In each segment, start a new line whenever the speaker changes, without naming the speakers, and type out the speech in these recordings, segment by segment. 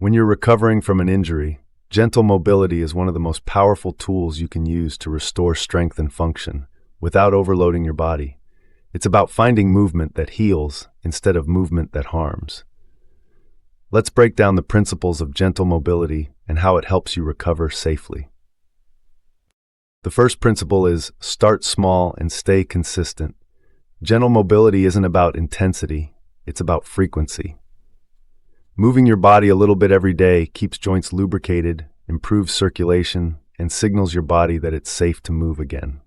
When you're recovering from an injury, gentle mobility is one of the most powerful tools you can use to restore strength and function without overloading your body. It's about finding movement that heals instead of movement that harms. Let's break down the principles of gentle mobility and how it helps you recover safely. The first principle is start small and stay consistent. Gentle mobility isn't about intensity, it's about frequency. Moving your body a little bit every day keeps joints lubricated, improves circulation, and signals your body that it's safe to move again.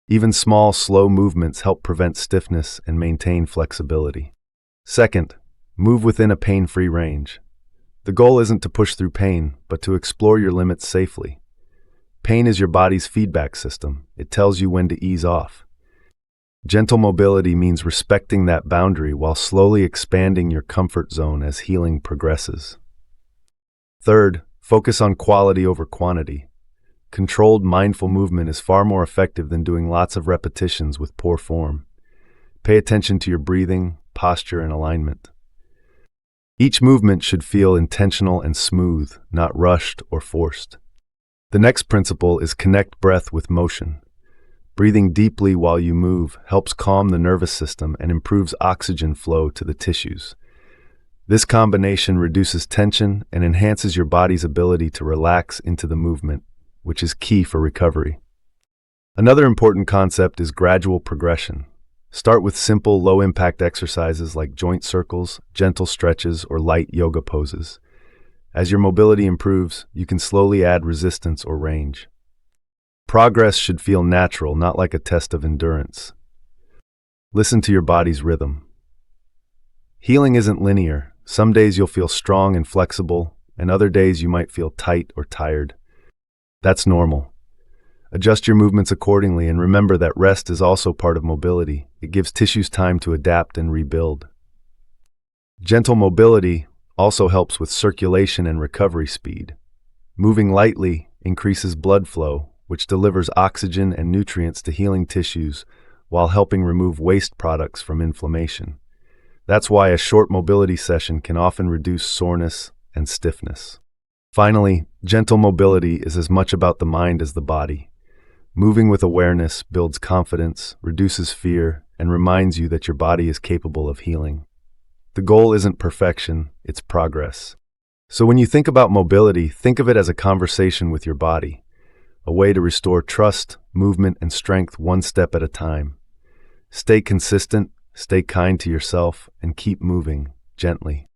Even small, slow movements help prevent stiffness and maintain flexibility. Second, move within a pain-free range. The goal isn't to push through pain, but to explore your limits safely. Pain is your body's feedback system. It tells you when to ease off. Gentle mobility means respecting that boundary while slowly expanding your comfort zone as healing progresses. Third, focus on quality over quantity. Controlled, mindful movement is far more effective than doing lots of repetitions with poor form. Pay attention to your breathing, posture, and alignment. Each movement should feel intentional and smooth, not rushed or forced. The next principle is connect breath with motion. Breathing deeply while you move helps calm the nervous system and improves oxygen flow to the tissues. This combination reduces tension and enhances your body's ability to relax into the movement, which is key for recovery. Another important concept is gradual progression. Start with simple, low-impact exercises like joint circles, gentle stretches, or light yoga poses. As your mobility improves, you can slowly add resistance or range. Progress should feel natural, not like a test of endurance. Listen to your body's rhythm. Healing isn't linear. Some days you'll feel strong and flexible, and other days you might feel tight or tired. That's normal. Adjust your movements accordingly and remember that rest is also part of mobility. It gives tissues time to adapt and rebuild. Gentle mobility also helps with circulation and recovery speed. Moving lightly increases blood flow, which delivers oxygen and nutrients to healing tissues while helping remove waste products from inflammation. That's why a short mobility session can often reduce soreness and stiffness. Finally, gentle mobility is as much about the mind as the body. Moving with awareness builds confidence, reduces fear, and reminds you that your body is capable of healing. The goal isn't perfection, it's progress. So when you think about mobility, think of it as a conversation with your body, a way to restore trust, movement, and strength one step at a time. Stay consistent, stay kind to yourself, and keep moving gently.